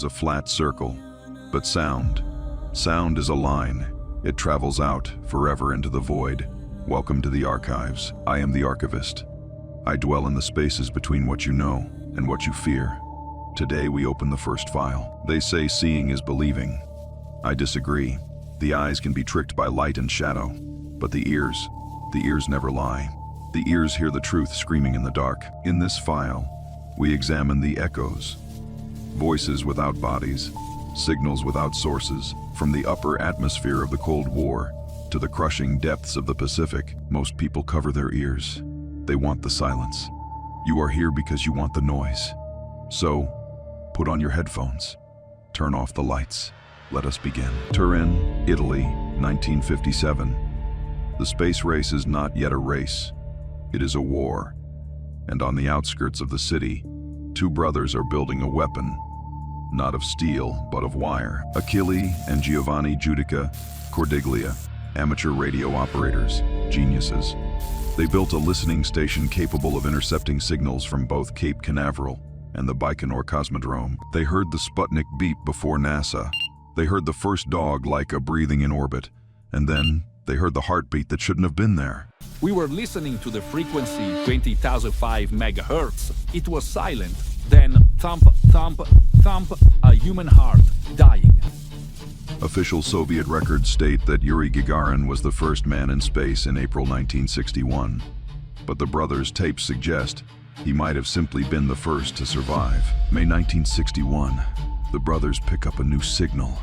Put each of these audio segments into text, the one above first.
is a flat circle. But sound is a line. It travels out forever into the void. Welcome to the archives. I am the Archivist. I dwell in the spaces between what you know and what you fear. Today we open the first file. They say seeing is believing. I disagree. The eyes can be tricked by light and shadow, but the ears never lie. The ears hear the truth screaming in the dark. In this file, we examine the echoes, voices without bodies, signals without sources, from the upper atmosphere of the Cold War to the crushing depths of the Pacific. Most people cover their ears. They want the silence. You are here because you want the noise. So, put on your headphones. Turn off the lights. Let us begin. Turin, Italy, 1957. The space race is not yet a race. It is a war. And on the outskirts of the city, two brothers are building a weapon, not of steel, but of wire. Achille and Giovanni Giudica Cordiglia, amateur radio operators, geniuses. They built a listening station capable of intercepting signals from both Cape Canaveral and the Baikonur Cosmodrome. They heard the Sputnik beep before NASA. They heard the first dog Laika breathing in orbit, and then they heard the heartbeat that shouldn't have been there. We were listening to the frequency 20,005 megahertz. It was silent. Then thump, thump, thump, a human heart dying. Official Soviet records state that Yuri Gagarin was the first man in space in April 1961. But the brothers' tapes suggest he might have simply been the first to survive. May 1961, the brothers pick up a new signal.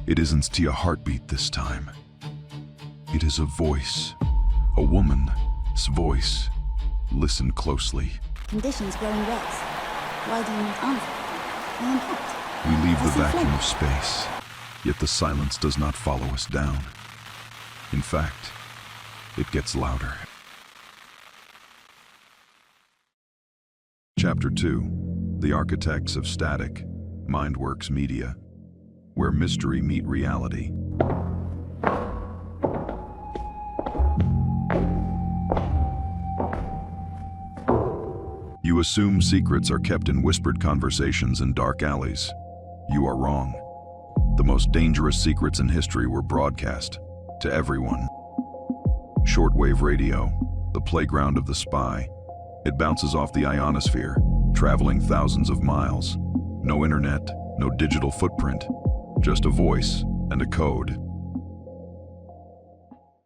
It isn't a heartbeat this time. It is a voice, a woman's voice. Listen closely. Conditions growing worse. Why do you not answer? I am hot. We leave the As a vacuum flame. of space, yet the silence does not follow us down. In fact, it gets louder. Chapter 2, The Architects of Static, Mindworks Media, where mystery meet reality. You assume secrets are kept in whispered conversations in dark alleys. You are wrong. The most dangerous secrets in history were broadcast to everyone. Shortwave radio, the playground of the spy. It bounces off the ionosphere, traveling thousands of miles. No internet, no digital footprint, just a voice and a code.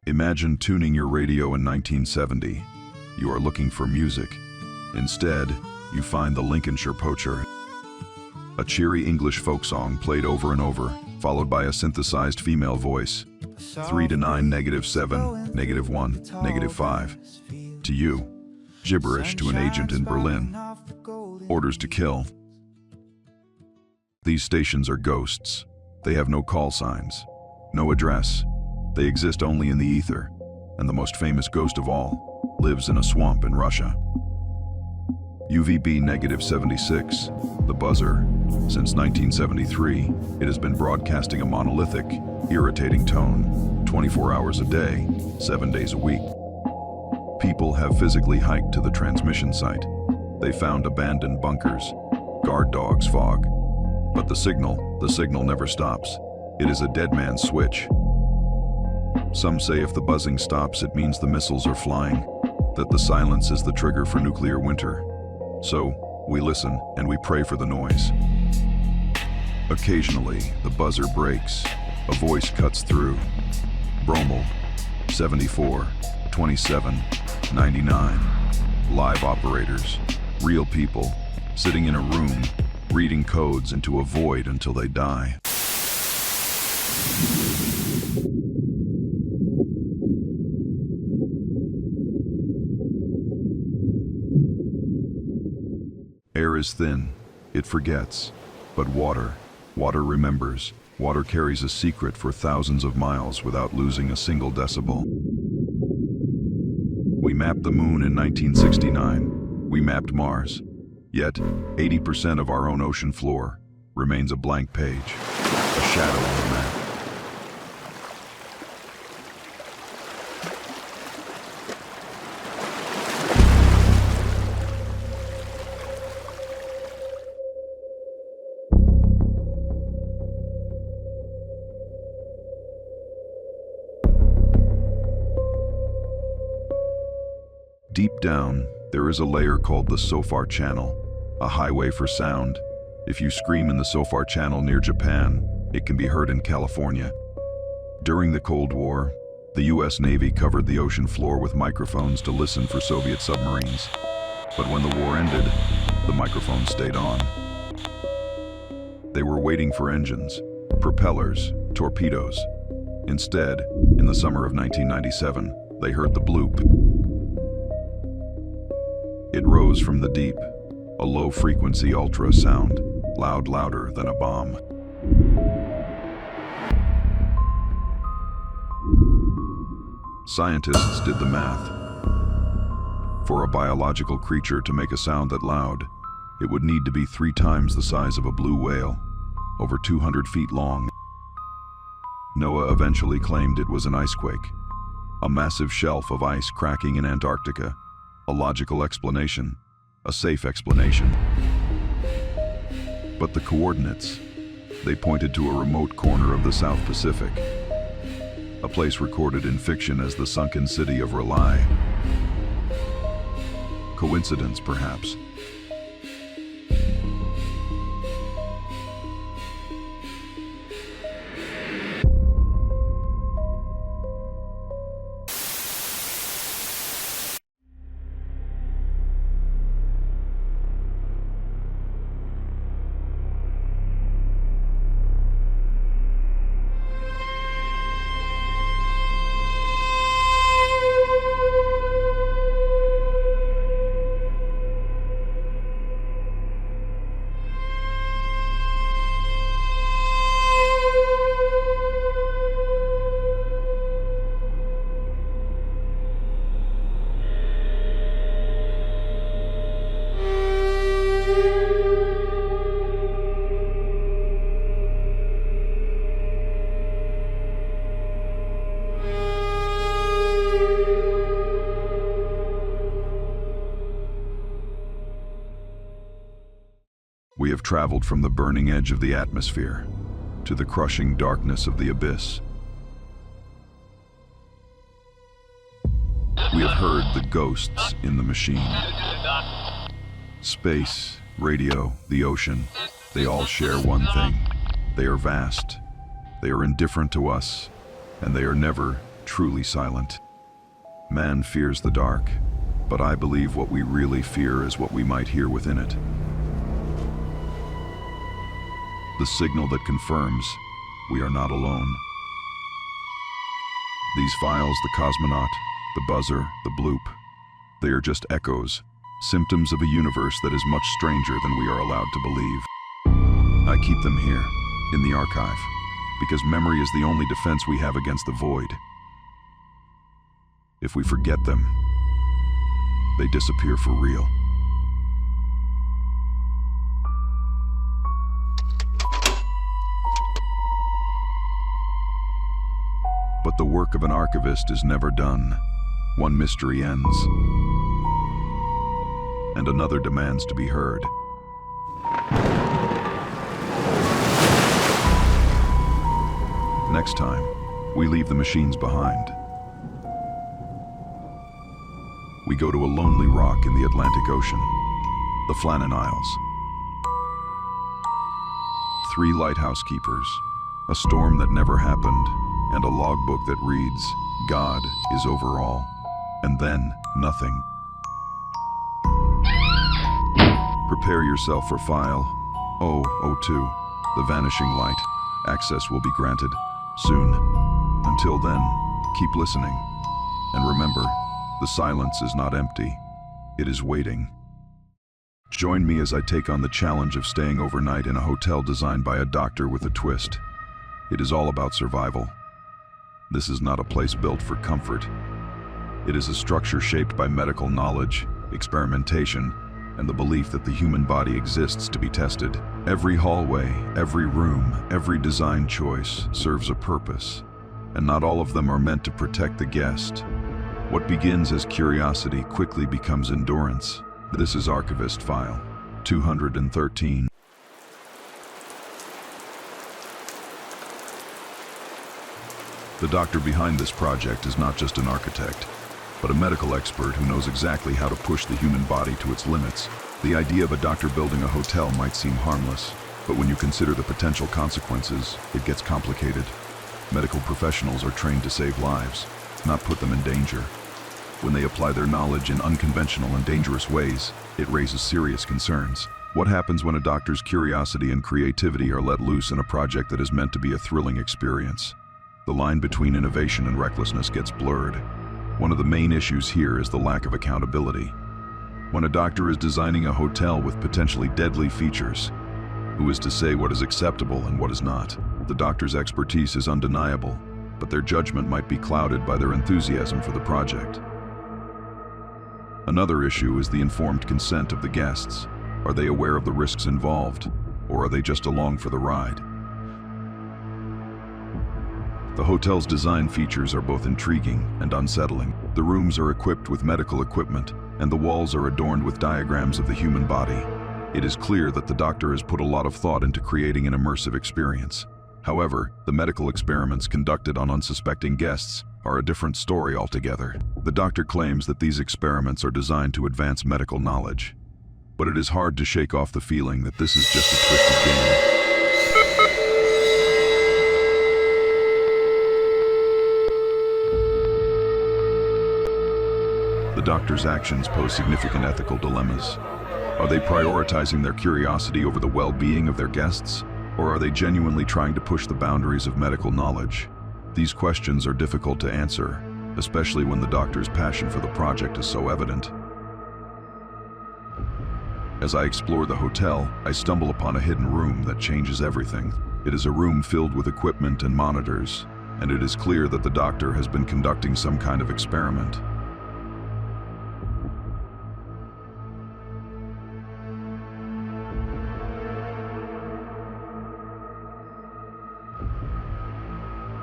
Imagine tuning your radio in 1970. You are looking for music. Instead, you find the Lincolnshire Poacher, a cheery English folk song played over and over, followed by a synthesized female voice. 3 to 9, -7, -1, -5. To you, gibberish to an agent in Berlin. Orders to kill. These stations are ghosts. They have no call signs, no address. They exist only in the ether, and the most famous ghost of all lives in a swamp in Russia. UVB -76, the buzzer. Since 1973, it has been broadcasting a monolithic, irritating tone, 24 hours a day, 7 days a week. People have physically hiked to the transmission site. They found abandoned bunkers, guard dogs fog. But the signal never stops. It is a dead man's switch. Some say if the buzzing stops, it means the missiles are flying, that the silence is the trigger for nuclear winter. So, we listen and we pray for the noise. Occasionally, the buzzer breaks. A voice cuts through. Bromel, 74, 27, 99. Live operators, real people, sitting in a room, reading codes into a void until they die. Air is thin, it forgets, but water remembers. Water carries a secret for thousands of miles without losing a single decibel. We mapped the moon in 1969. We mapped Mars. Yet, 80% of our own ocean floor remains a blank page, a shadow on the map. Deep down, there is a layer called the Sofar Channel, a highway for sound. If you scream in the Sofar Channel near Japan, it can be heard in California. During the Cold War, the US Navy covered the ocean floor with microphones to listen for Soviet submarines. But when the war ended, the microphones stayed on. They were waiting for engines, propellers, torpedoes. Instead, in the summer of 1997, they heard the bloop. It rose from the deep, a low-frequency ultrasound, louder than a bomb. Scientists did the math. For a biological creature to make a sound that loud, it would need to be 3 times the size of a blue whale, over 200 feet long. NOAA eventually claimed it was an icequake, a massive shelf of ice cracking in Antarctica. A logical explanation, a safe explanation. But the coordinates, they pointed to a remote corner of the South Pacific, a place recorded in fiction as the sunken city of R'lyeh. Coincidence, perhaps? We have traveled from the burning edge of the atmosphere to the crushing darkness of the abyss. We have heard the ghosts in the machine. Space, radio, the ocean, they all share one thing. They are vast, they are indifferent to us, and they are never truly silent. Man fears the dark, but I believe what we really fear is what we might hear within it. The signal that confirms we are not alone. These files, the cosmonaut, the buzzer, the bloop, they are just echoes, symptoms of a universe that is much stranger than we are allowed to believe. I keep them here, in the archive, because memory is the only defense we have against the void. If we forget them, they disappear for real. But the work of an archivist is never done. One mystery ends, and another demands to be heard. Next time, we leave the machines behind. We go to a lonely rock in the Atlantic Ocean, the Flannan Isles. 3 lighthouse keepers, a storm that never happened, and a logbook that reads, "God is over all," and then nothing. Prepare yourself for file 002, the vanishing light. Access will be granted soon. Until then, keep listening. And remember, the silence is not empty. It is waiting. Join me as I take on the challenge of staying overnight in a hotel designed by a doctor with a twist. It is all about survival. This is not a place built for comfort. It is a structure shaped by medical knowledge, experimentation, and the belief that the human body exists to be tested. Every hallway, every room, every design choice serves a purpose, and not all of them are meant to protect the guest. What begins as curiosity quickly becomes endurance. This is Archivist File 213. The doctor behind this project is not just an architect, but a medical expert who knows exactly how to push the human body to its limits. The idea of a doctor building a hotel might seem harmless, but when you consider the potential consequences, it gets complicated. Medical professionals are trained to save lives, not put them in danger. When they apply their knowledge in unconventional and dangerous ways, it raises serious concerns. What happens when a doctor's curiosity and creativity are let loose in a project that is meant to be a thrilling experience? The line between innovation and recklessness gets blurred. One of the main issues here is the lack of accountability. When a doctor is designing a hotel with potentially deadly features, who is to say what is acceptable and what is not? The doctor's expertise is undeniable, but their judgment might be clouded by their enthusiasm for the project. Another issue is the informed consent of the guests. Are they aware of the risks involved, or are they just along for the ride? The hotel's design features are both intriguing and unsettling. The rooms are equipped with medical equipment, and the walls are adorned with diagrams of the human body. It is clear that the doctor has put a lot of thought into creating an immersive experience. However, the medical experiments conducted on unsuspecting guests are a different story altogether. The doctor claims that these experiments are designed to advance medical knowledge, but it is hard to shake off the feeling that this is just a twisted game. The doctor's actions pose significant ethical dilemmas. Are they prioritizing their curiosity over the well-being of their guests, or are they genuinely trying to push the boundaries of medical knowledge? These questions are difficult to answer, especially when the doctor's passion for the project is so evident. As I explore the hotel, I stumble upon a hidden room that changes everything. It is a room filled with equipment and monitors, and it is clear that the doctor has been conducting some kind of experiment.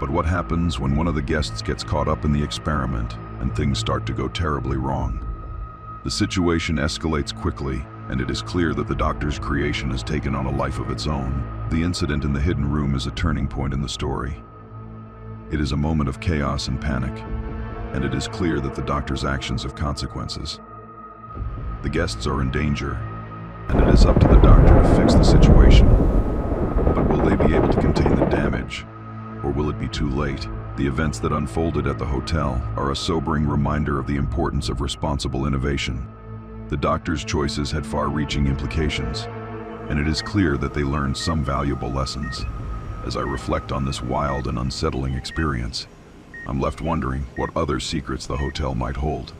But what happens when one of the guests gets caught up in the experiment and things start to go terribly wrong? The situation escalates quickly, and it is clear that the doctor's creation has taken on a life of its own. The incident in the hidden room is a turning point in the story. It is a moment of chaos and panic, and it is clear that the doctor's actions have consequences. The guests are in danger, and it is up to the doctor to fix the situation. But will they be able to contain the damage? Or will it be too late? The events that unfolded at the hotel are a sobering reminder of the importance of responsible innovation. The doctor's choices had far-reaching implications, and it is clear that they learned some valuable lessons. As I reflect on this wild and unsettling experience, I'm left wondering what other secrets the hotel might hold.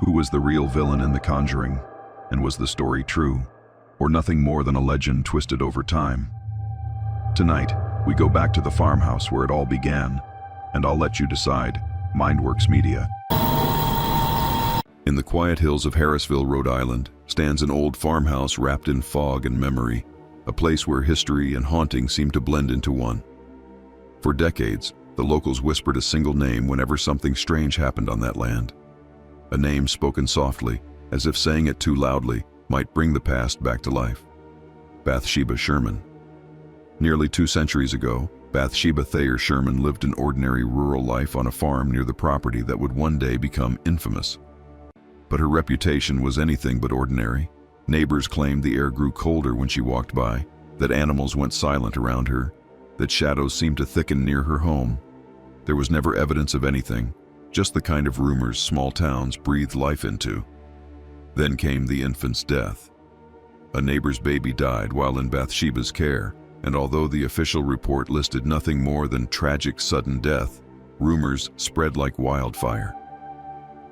Who was the real villain in The Conjuring? And was the story true, or nothing more than a legend twisted over time? Tonight, we go back to the farmhouse where it all began, and I'll let you decide. Mindworks Media. In the quiet hills of Harrisville, Rhode Island, stands an old farmhouse wrapped in fog and memory, a place where history and haunting seem to blend into one. For decades, the locals whispered a single name whenever something strange happened on that land. A name spoken softly, as if saying it too loudly might bring the past back to life. Bathsheba Sherman. Nearly 2 centuries ago, Bathsheba Thayer Sherman lived an ordinary rural life on a farm near the property that would one day become infamous. But her reputation was anything but ordinary. Neighbors claimed the air grew colder when she walked by, that animals went silent around her, that shadows seemed to thicken near her home. There was never evidence of anything, just the kind of rumors small towns breathed life into. Then came the infant's death. A neighbor's baby died while in Bathsheba's care, and although the official report listed nothing more than tragic sudden death, rumors spread like wildfire.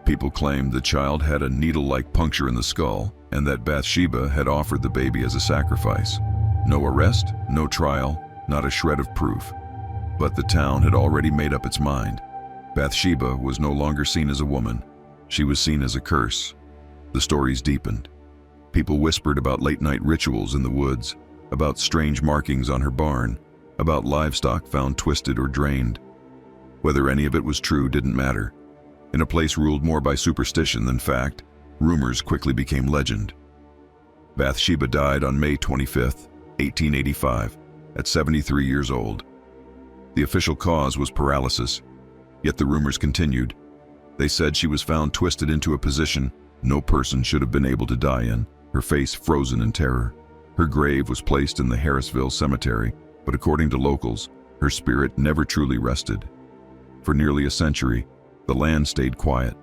People claimed the child had a needle-like puncture in the skull, and that Bathsheba had offered the baby as a sacrifice. No arrest, no trial, not a shred of proof. But the town had already made up its mind. Bathsheba was no longer seen as a woman. She was seen as a curse. The stories deepened. People whispered about late-night rituals in the woods, about strange markings on her barn, about livestock found twisted or drained. Whether any of it was true didn't matter. In a place ruled more by superstition than fact, rumors quickly became legend. Bathsheba died on May 25, 1885, at 73 years old. The official cause was paralysis, yet the rumors continued. They said she was found twisted into a position no person should have been able to die in, her face frozen in terror. Her grave was placed in the Harrisville Cemetery, but according to locals, her spirit never truly rested. For nearly a century, the land stayed quiet.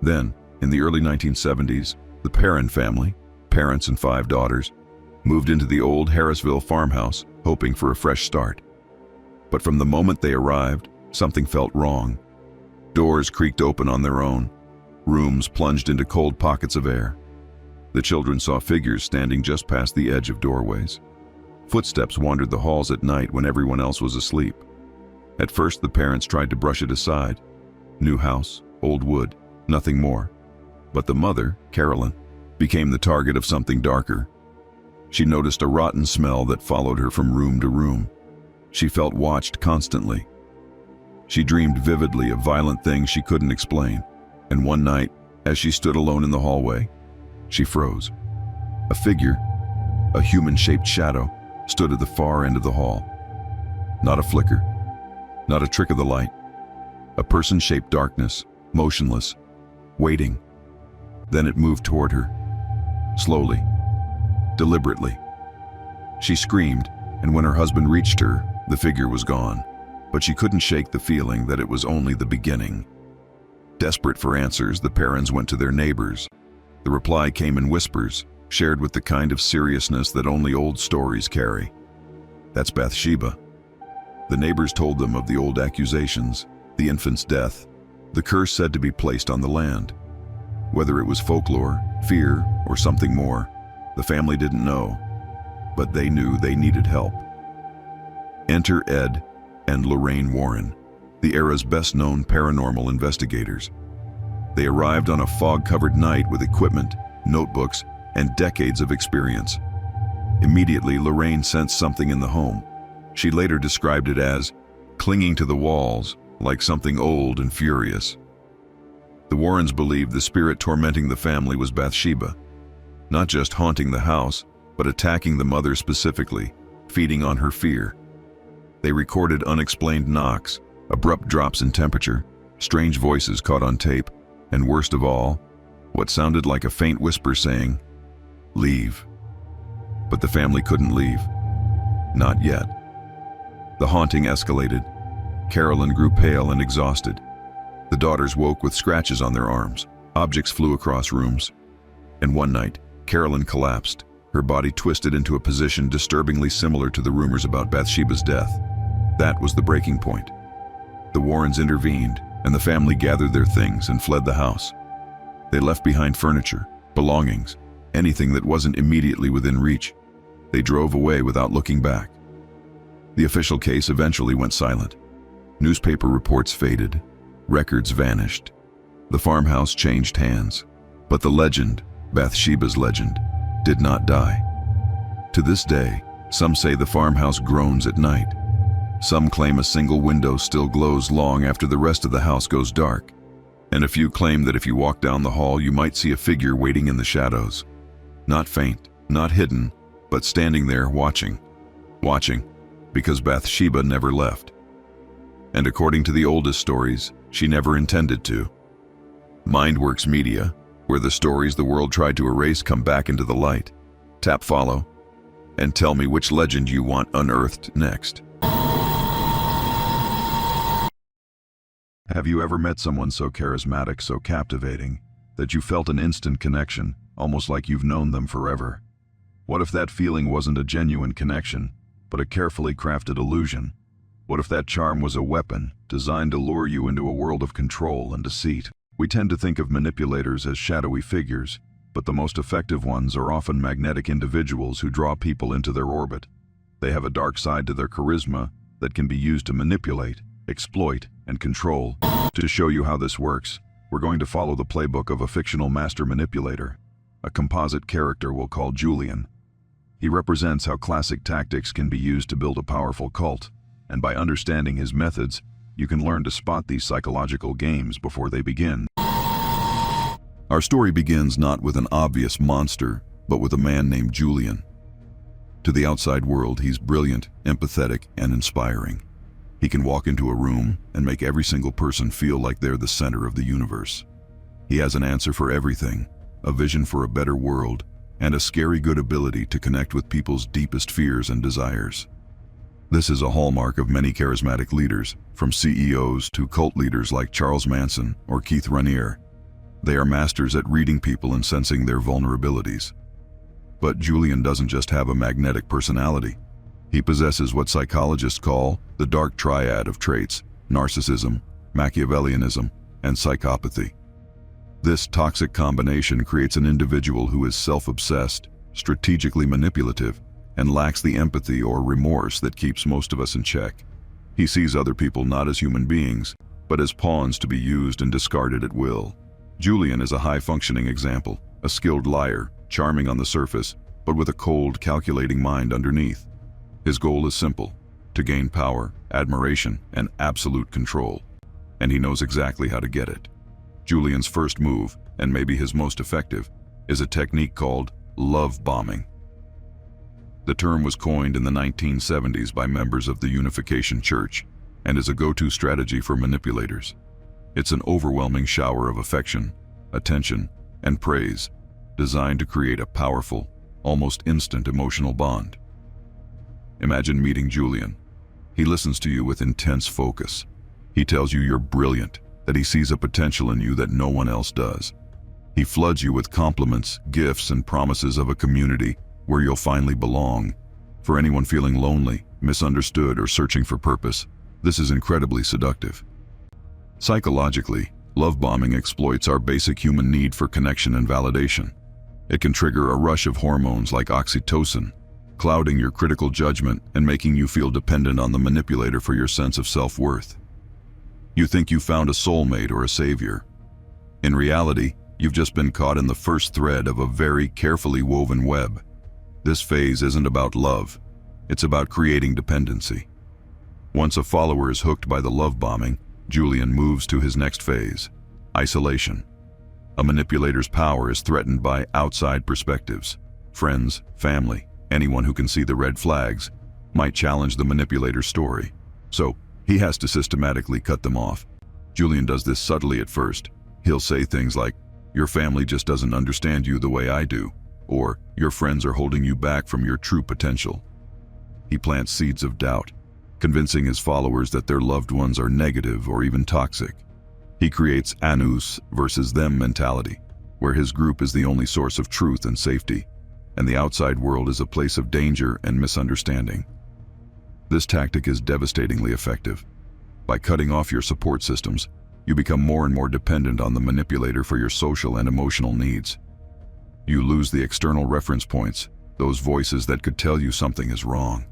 Then, in the early 1970s, the Perrin family, parents and 5 daughters, moved into the old Harrisville farmhouse, hoping for a fresh start. But from the moment they arrived, something felt wrong. Doors creaked open on their own. Rooms plunged into cold pockets of air. The children saw figures standing just past the edge of doorways. Footsteps wandered the halls at night when everyone else was asleep. At first, the parents tried to brush it aside. New house, old wood, nothing more. But the mother, Carolyn, became the target of something darker. She noticed a rotten smell that followed her from room to room. She felt watched constantly. She dreamed vividly of violent things she couldn't explain. And one night, as she stood alone in the hallway, she froze. A figure, a human-shaped shadow, stood at the far end of the hall. Not a flicker, not a trick of the light. A person-shaped darkness, motionless, waiting. Then it moved toward her, slowly, deliberately. She screamed, and when her husband reached her, the figure was gone. But she couldn't shake the feeling that it was only the beginning. Desperate for answers, the parents went to their neighbors. The reply came in whispers, shared with the kind of seriousness that only old stories carry. "That's Bathsheba." The neighbors told them of the old accusations, the infant's death, the curse said to be placed on the land. Whether it was folklore, fear, or something more, the family didn't know, but they knew they needed help. Enter Ed and Lorraine Warren, the era's best-known paranormal investigators. They arrived on a fog-covered night with equipment, notebooks, and decades of experience. Immediately, Lorraine sensed something in the home. She later described it as clinging to the walls, like something old and furious. The Warrens believed the spirit tormenting the family was Bathsheba, not just haunting the house, but attacking the mother specifically, feeding on her fear. They recorded unexplained knocks, abrupt drops in temperature, strange voices caught on tape, and worst of all, what sounded like a faint whisper saying, "Leave." But the family couldn't leave. Not yet. The haunting escalated. Carolyn grew pale and exhausted. The daughters woke with scratches on their arms. Objects flew across rooms. And one night, Carolyn collapsed, her body twisted into a position disturbingly similar to the rumors about Bathsheba's death. That was the breaking point. The Warrens intervened, and the family gathered their things and fled the house. They left behind furniture, belongings, anything that wasn't immediately within reach. They drove away without looking back. The official case eventually went silent. Newspaper reports faded. Records vanished. The farmhouse changed hands. But the legend, Bathsheba's legend, did not die. To this day, some say the farmhouse groans at night. Some claim a single window still glows long after the rest of the house goes dark. And a few claim that if you walk down the hall, you might see a figure waiting in the shadows. Not faint, not hidden, but standing there watching. Watching, because Bathsheba never left. And according to the oldest stories, she never intended to. Mindworks Media, where the stories the world tried to erase come back into the light. Tap follow, and tell me which legend you want unearthed next. Have you ever met someone so charismatic, so captivating, that you felt an instant connection, almost like you've known them forever? What if that feeling wasn't a genuine connection, but a carefully crafted illusion? What if that charm was a weapon, designed to lure you into a world of control and deceit? We tend to think of manipulators as shadowy figures, but the most effective ones are often magnetic individuals who draw people into their orbit. They have a dark side to their charisma that can be used to manipulate, exploit, and control. To show you how this works, we're going to follow the playbook of a fictional master manipulator, a composite character we'll call Julian. He represents how classic tactics can be used to build a powerful cult, and by understanding his methods, you can learn to spot these psychological games before they begin. Our story begins not with an obvious monster, but with a man named Julian. To the outside world, he's brilliant, empathetic, and inspiring. He can walk into a room and make every single person feel like they're the center of the universe. He has an answer for everything, a vision for a better world, and a scary good ability to connect with people's deepest fears and desires. This is a hallmark of many charismatic leaders, from CEOs to cult leaders like Charles Manson or Keith Raniere. They are masters at reading people and sensing their vulnerabilities. But Julian doesn't just have a magnetic personality. He possesses what psychologists call the dark triad of traits: narcissism, Machiavellianism, and psychopathy. This toxic combination creates an individual who is self-obsessed, strategically manipulative, and lacks the empathy or remorse that keeps most of us in check. He sees other people not as human beings, but as pawns to be used and discarded at will. Julian is a high-functioning example, a skilled liar, charming on the surface, but with a cold, calculating mind underneath. His goal is simple: to gain power, admiration, and absolute control. And he knows exactly how to get it. Julian's first move, and maybe his most effective, is a technique called love bombing. The term was coined in the 1970s by members of the Unification Church and is a go-to strategy for manipulators. It's an overwhelming shower of affection, attention, and praise, designed to create a powerful, almost instant emotional bond. Imagine meeting Julian. He listens to you with intense focus. He tells you you're brilliant, that he sees a potential in you that no one else does. He floods you with compliments, gifts, and promises of a community where you'll finally belong. For anyone feeling lonely, misunderstood, or searching for purpose, this is incredibly seductive. Psychologically, love bombing exploits our basic human need for connection and validation. It can trigger a rush of hormones like oxytocin, clouding your critical judgment and making you feel dependent on the manipulator for your sense of self-worth. You think you found a soulmate or a savior. In reality, you've just been caught in the first thread of a very carefully woven web. This phase isn't about love, it's about creating dependency. Once a follower is hooked by the love bombing, Julian moves to his next phase: isolation. A manipulator's power is threatened by outside perspectives. Friends, family, anyone who can see the red flags might challenge the manipulator's story. So, he has to systematically cut them off. Julian does this subtly at first. He'll say things like, "Your family just doesn't understand you the way I do," or "Your friends are holding you back from your true potential." He plants seeds of doubt, convincing his followers that their loved ones are negative or even toxic. He creates us versus them mentality, where his group is the only source of truth and safety, and the outside world is a place of danger and misunderstanding. This tactic is devastatingly effective. By cutting off your support systems, you become more and more dependent on the manipulator for your social and emotional needs. You lose the external reference points, those voices that could tell you something is wrong.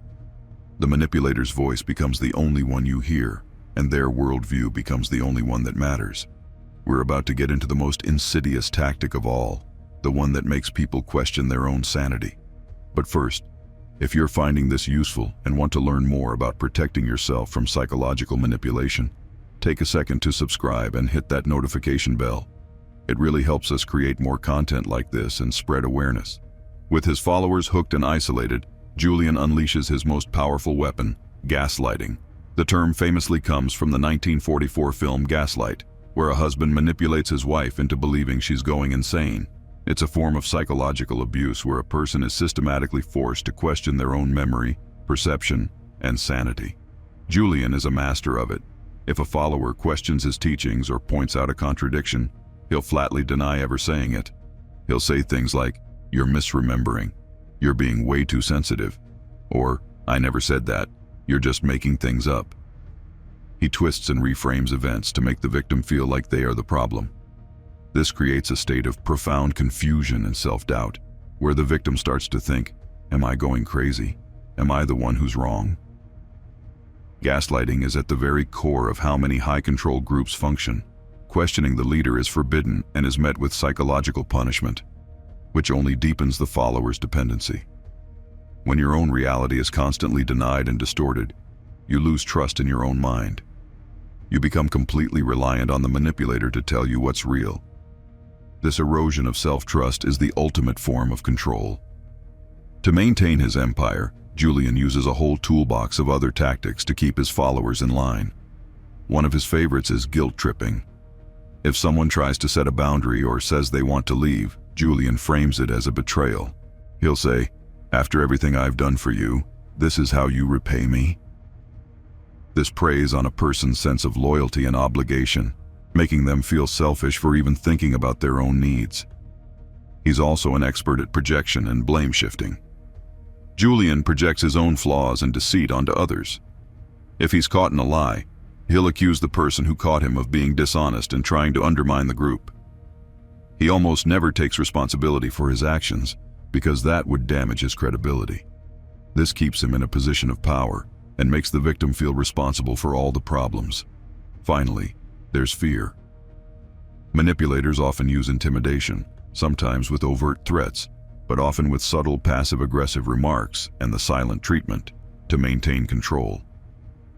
The manipulator's voice becomes the only one you hear, and their worldview becomes the only one that matters. We're about to get into the most insidious tactic of all, the one that makes people question their own sanity. But first, if you're finding this useful and want to learn more about protecting yourself from psychological manipulation, take a second to subscribe and hit that notification bell. It really helps us create more content like this and spread awareness. With his followers hooked and isolated, Julian unleashes his most powerful weapon: gaslighting. The term famously comes from the 1944 film Gaslight, where a husband manipulates his wife into believing she's going insane. It's a form of psychological abuse where a person is systematically forced to question their own memory, perception, and sanity. Julian is a master of it. If a follower questions his teachings or points out a contradiction, he'll flatly deny ever saying it. He'll say things like, "You're misremembering," "You're being way too sensitive," or "I never said that, you're just making things up." He twists and reframes events to make the victim feel like they are the problem. This creates a state of profound confusion and self-doubt, where the victim starts to think, "Am I going crazy? Am I the one who's wrong?" Gaslighting is at the very core of how many high-control groups function. Questioning the leader is forbidden and is met with psychological punishment, which only deepens the follower's dependency. When your own reality is constantly denied and distorted, you lose trust in your own mind. You become completely reliant on the manipulator to tell you what's real. This erosion of self-trust is the ultimate form of control. To maintain his empire, Julian uses a whole toolbox of other tactics to keep his followers in line. One of his favorites is guilt tripping. If someone tries to set a boundary or says they want to leave, Julian frames it as a betrayal. He'll say, "After everything I've done for you, this is how you repay me?" This preys on a person's sense of loyalty and obligation, making them feel selfish for even thinking about their own needs. He's also an expert at projection and blame shifting. Julian projects his own flaws and deceit onto others. If he's caught in a lie, he'll accuse the person who caught him of being dishonest and trying to undermine the group. He almost never takes responsibility for his actions because that would damage his credibility. This keeps him in a position of power and makes the victim feel responsible for all the problems. Finally, there's fear. Manipulators often use intimidation, sometimes with overt threats, but often with subtle passive-aggressive remarks and the silent treatment to maintain control.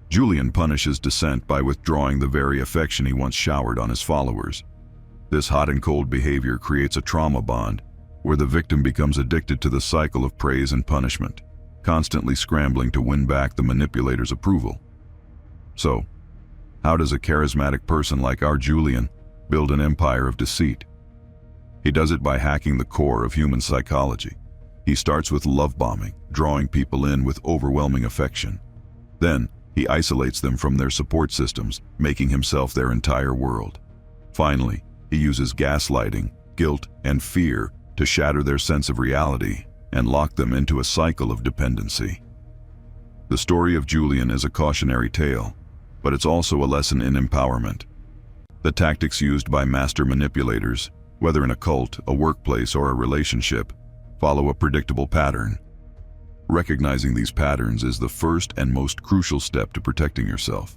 Julian punishes dissent by withdrawing the very affection he once showered on his followers. This hot and cold behavior creates a trauma bond where the victim becomes addicted to the cycle of praise and punishment, constantly scrambling to win back the manipulator's approval. So, how does a charismatic person like our Julian build an empire of deceit? He does it by hacking the core of human psychology. He starts with love bombing, drawing people in with overwhelming affection. Then, he isolates them from their support systems, making himself their entire world. Finally, he uses gaslighting, guilt, and fear to shatter their sense of reality and lock them into a cycle of dependency. The story of Julian is a cautionary tale, but it's also a lesson in empowerment. The tactics used by master manipulators, whether in a cult, a workplace, or a relationship, follow a predictable pattern. Recognizing these patterns is the first and most crucial step to protecting yourself.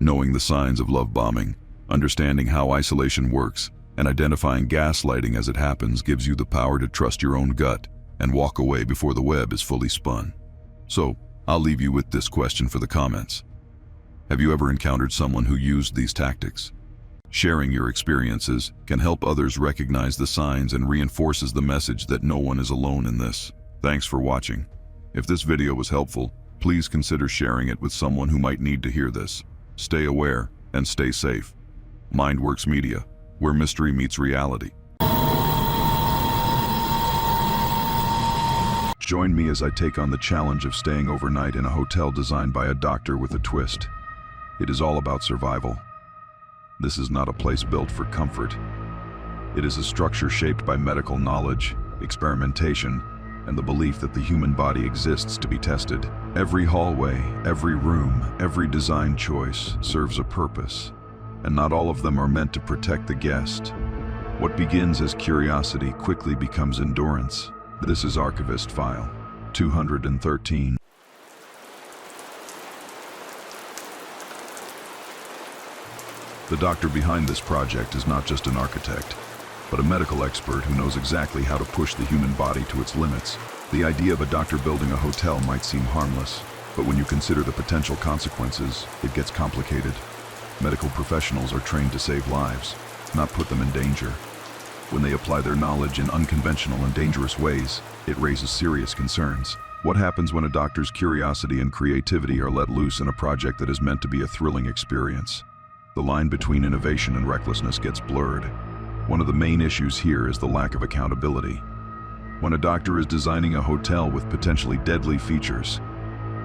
Knowing the signs of love bombing, understanding how isolation works, and identifying gaslighting as it happens gives you the power to trust your own gut and walk away before the web is fully spun. So, I'll leave you with this question for the comments. Have you ever encountered someone who used these tactics? Sharing your experiences can help others recognize the signs and reinforces the message that no one is alone in this. Thanks for watching. If this video was helpful, please consider sharing it with someone who might need to hear this. Stay aware and stay safe. MindWorks Media, where mystery meets reality. Join me as I take on the challenge of staying overnight in a hotel designed by a doctor with a twist. It is all about survival. This is not a place built for comfort. It is a structure shaped by medical knowledge, experimentation, and the belief that the human body exists to be tested. Every hallway, every room, every design choice serves a purpose, and not all of them are meant to protect the guest. What begins as curiosity quickly becomes endurance. This is Archivist File 213. The doctor behind this project is not just an architect, but a medical expert who knows exactly how to push the human body to its limits. The idea of a doctor building a hotel might seem harmless, but when you consider the potential consequences, it gets complicated. Medical professionals are trained to save lives, not put them in danger. When they apply their knowledge in unconventional and dangerous ways, it raises serious concerns. What happens when a doctor's curiosity and creativity are let loose in a project that is meant to be a thrilling experience? The line between innovation and recklessness gets blurred. One of the main issues here is the lack of accountability. When a doctor is designing a hotel with potentially deadly features,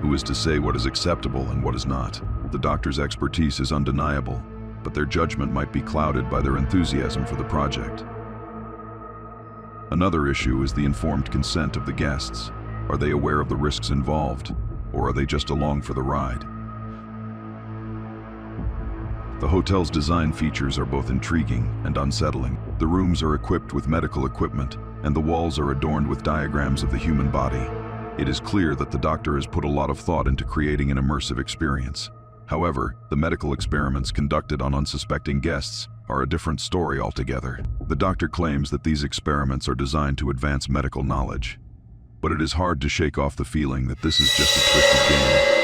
who is to say what is acceptable and what is not? The doctor's expertise is undeniable, but their judgment might be clouded by their enthusiasm for the project. Another issue is the informed consent of the guests. Are they aware of the risks involved, or are they just along for the ride? The hotel's design features are both intriguing and unsettling. The rooms are equipped with medical equipment, and the walls are adorned with diagrams of the human body. It is clear that the doctor has put a lot of thought into creating an immersive experience. However, the medical experiments conducted on unsuspecting guests are a different story altogether. The doctor claims that these experiments are designed to advance medical knowledge, but it is hard to shake off the feeling that this is just a twisted game.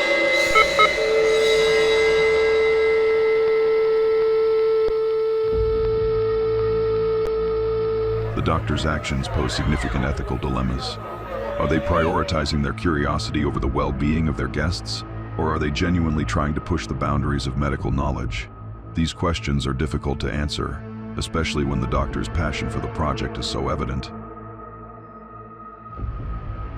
The doctor's actions pose significant ethical dilemmas. Are they prioritizing their curiosity over the well-being of their guests? Or are they genuinely trying to push the boundaries of medical knowledge? These questions are difficult to answer, especially when the doctor's passion for the project is so evident.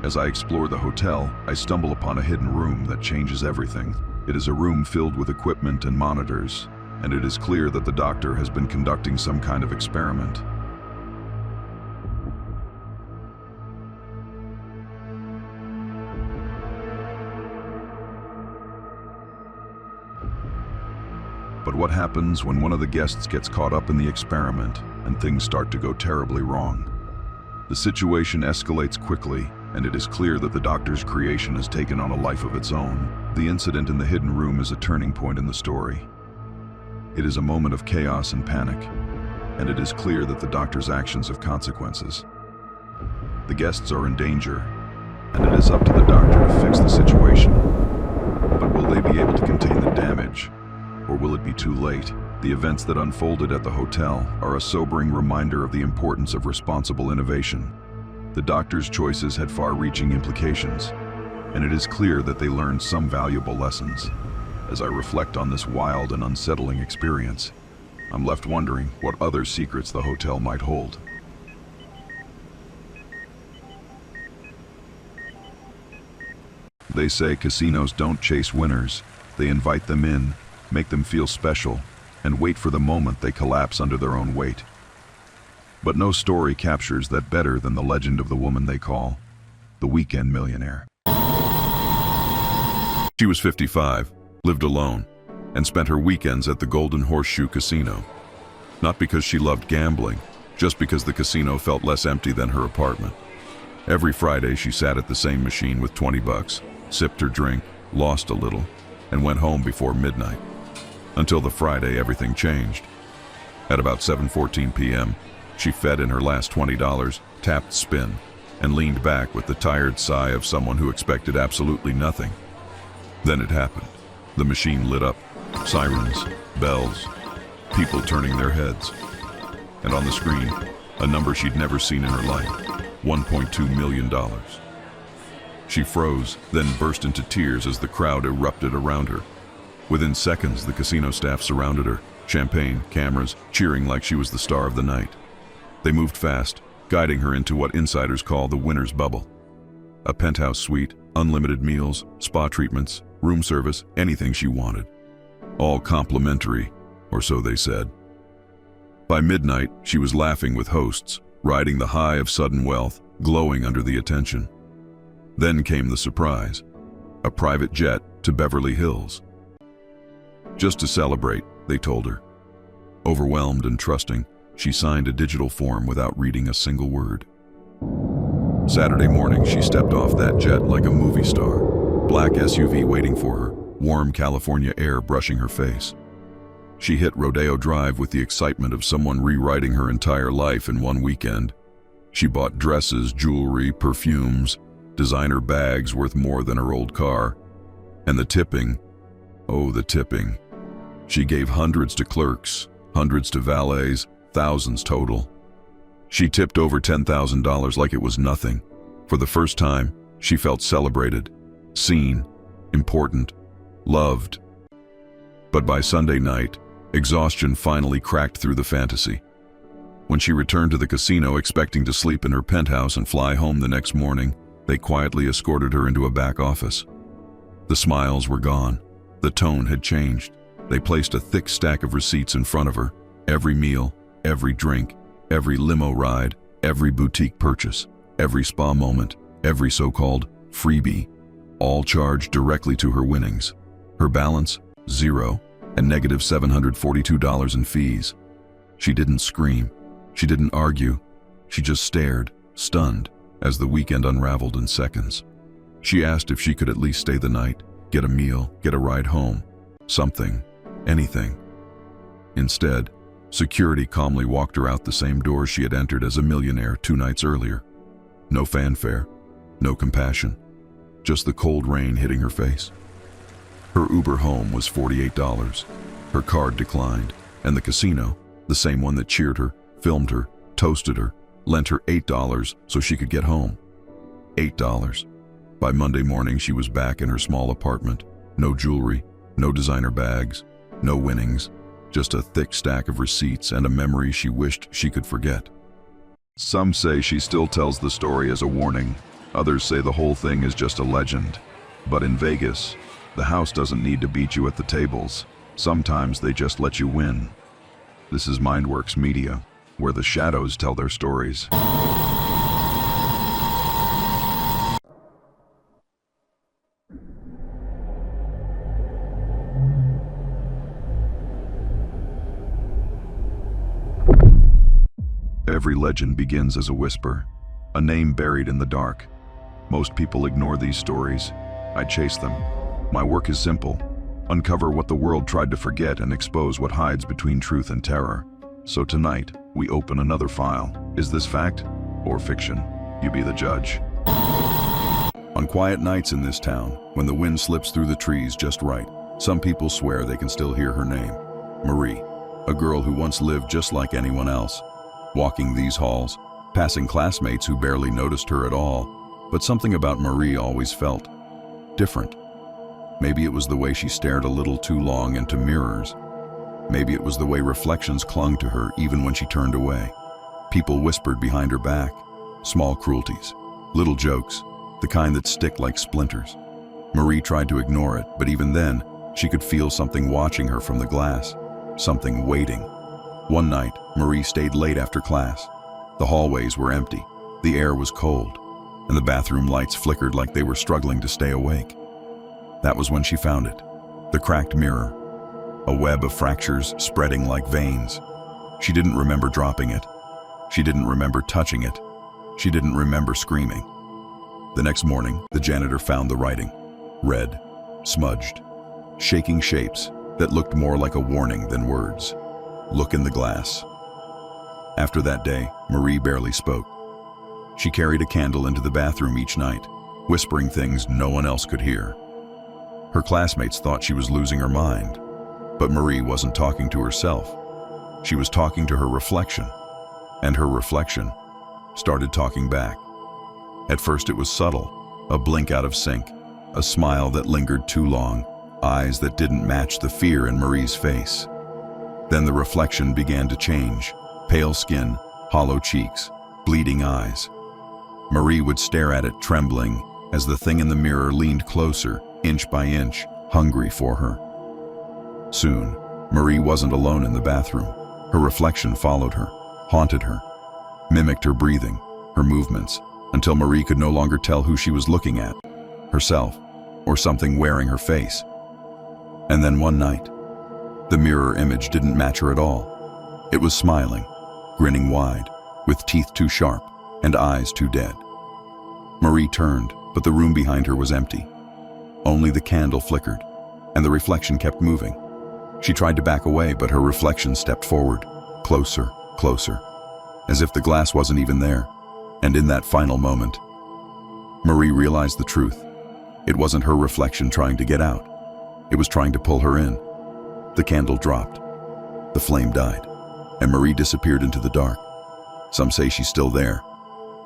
As I explore the hotel, I stumble upon a hidden room that changes everything. It is a room filled with equipment and monitors, and it is clear that the doctor has been conducting some kind of experiment. But what happens when one of the guests gets caught up in the experiment and things start to go terribly wrong? The situation escalates quickly, and it is clear that the doctor's creation has taken on a life of its own. The incident in the hidden room is a turning point in the story. It is a moment of chaos and panic, and it is clear that the doctor's actions have consequences. The guests are in danger, and it is up to the doctor to fix the situation. But will they be able to contain the damage, or will it be too late? The events that unfolded at the hotel are a sobering reminder of the importance of responsible innovation. The doctor's choices had far-reaching implications, and it is clear that they learned some valuable lessons. As I reflect on this wild and unsettling experience, I'm left wondering what other secrets the hotel might hold. They say casinos don't chase winners. They invite them in, make them feel special, and wait for the moment they collapse under their own weight. But no story captures that better than the legend of the woman they call the weekend millionaire. She was 55, lived alone, and spent her weekends at the Golden Horseshoe Casino. Not because she loved gambling, just because the casino felt less empty than her apartment. Every Friday she sat at the same machine with $20, sipped her drink, lost a little, and went home before midnight. Until the Friday everything changed. At about 7:14 p.m., she fed in her last $20, tapped spin, and leaned back with the tired sigh of someone who expected absolutely nothing. Then it happened. The machine lit up. Sirens, bells, people turning their heads. And on the screen, a number she'd never seen in her life, $1.2 million. She froze, then burst into tears as the crowd erupted around her. Within seconds, the casino staff surrounded her, champagne, cameras, cheering like she was the star of the night. They moved fast, guiding her into what insiders call the winner's bubble. A penthouse suite, unlimited meals, spa treatments, room service, anything she wanted. All complimentary, or so they said. By midnight, she was laughing with hosts, riding the high of sudden wealth, glowing under the attention. Then came the surprise, a private jet to Beverly Hills. Just to celebrate, they told her. Overwhelmed and trusting, she signed a digital form without reading a single word. Saturday morning, she stepped off that jet like a movie star. Black SUV waiting for her, warm California air brushing her face. She hit Rodeo Drive with the excitement of someone rewriting her entire life in one weekend. She bought dresses, jewelry, perfumes, designer bags worth more than her old car. And the tipping, oh, the tipping. She gave hundreds to clerks, hundreds to valets, thousands total. She tipped over $10,000 like it was nothing. For the first time, she felt celebrated, seen, important, loved. But by Sunday night, exhaustion finally cracked through the fantasy. When she returned to the casino expecting to sleep in her penthouse and fly home the next morning, they quietly escorted her into a back office. The smiles were gone. The tone had changed. They placed a thick stack of receipts in front of her. Every meal, every drink, every limo ride, every boutique purchase, every spa moment, every so-called freebie, all charged directly to her winnings. Her balance, zero, and negative $742 in fees. She didn't scream. She didn't argue. She just stared, stunned, as the weekend unraveled in seconds. She asked if she could at least stay the night, get a meal, get a ride home. Something, anything. Instead, security calmly walked her out the same door she had entered as a millionaire 2 nights earlier. No fanfare, no compassion, just the cold rain hitting her face. Her Uber home was $48. Her card declined, and the casino, the same one that cheered her, filmed her, toasted her, lent her $8 so she could get home. $8. By Monday morning, she was back in her small apartment. No jewelry, no designer bags, no winnings, just a thick stack of receipts and a memory she wished she could forget. Some say she still tells the story as a warning. Others say the whole thing is just a legend. But in Vegas, the house doesn't need to beat you at the tables. Sometimes they just let you win. This is Mindworks Media, where the shadows tell their stories. Every legend begins as a whisper, a name buried in the dark. Most people ignore these stories. I chase them. My work is simple: uncover what the world tried to forget and expose what hides between truth and terror. So tonight, we open another file. Is this fact or fiction? You be the judge. On quiet nights in this town, when the wind slips through the trees just right, some people swear they can still hear her name. Marie, a girl who once lived just like anyone else. Walking these halls, passing classmates who barely noticed her at all, but something about Marie always felt different. Maybe it was the way she stared a little too long into mirrors. Maybe it was the way reflections clung to her even when she turned away. People whispered behind her back, small cruelties, little jokes, the kind that stick like splinters. Marie tried to ignore it, but even then, she could feel something watching her from the glass, something waiting. One night, Marie stayed late after class. The hallways were empty, the air was cold, and the bathroom lights flickered like they were struggling to stay awake. That was when she found it, the cracked mirror, a web of fractures spreading like veins. She didn't remember dropping it. She didn't remember touching it. She didn't remember screaming. The next morning, the janitor found the writing, red, smudged, shaking shapes that looked more like a warning than words. Look in the glass. After that day, Marie barely spoke. She carried a candle into the bathroom each night, whispering things no one else could hear. Her classmates thought she was losing her mind, but Marie wasn't talking to herself. She was talking to her reflection, and her reflection started talking back. At first it was subtle, a blink out of sync, a smile that lingered too long, eyes that didn't match the fear in Marie's face. Then the reflection began to change, pale skin, hollow cheeks, bleeding eyes. Marie would stare at it trembling as the thing in the mirror leaned closer, inch by inch, hungry for her. Soon, Marie wasn't alone in the bathroom. Her reflection followed her, haunted her, mimicked her breathing, her movements, until Marie could no longer tell who she was looking at, herself, or something wearing her face. And then one night, the mirror image didn't match her at all. It was smiling, grinning wide, with teeth too sharp and eyes too dead. Marie turned, but the room behind her was empty. Only the candle flickered, and the reflection kept moving. She tried to back away, but her reflection stepped forward, closer, closer, as if the glass wasn't even there. And in that final moment, Marie realized the truth. It wasn't her reflection trying to get out. It was trying to pull her in. The candle dropped. The flame died, and Marie disappeared into the dark. Some say she's still there,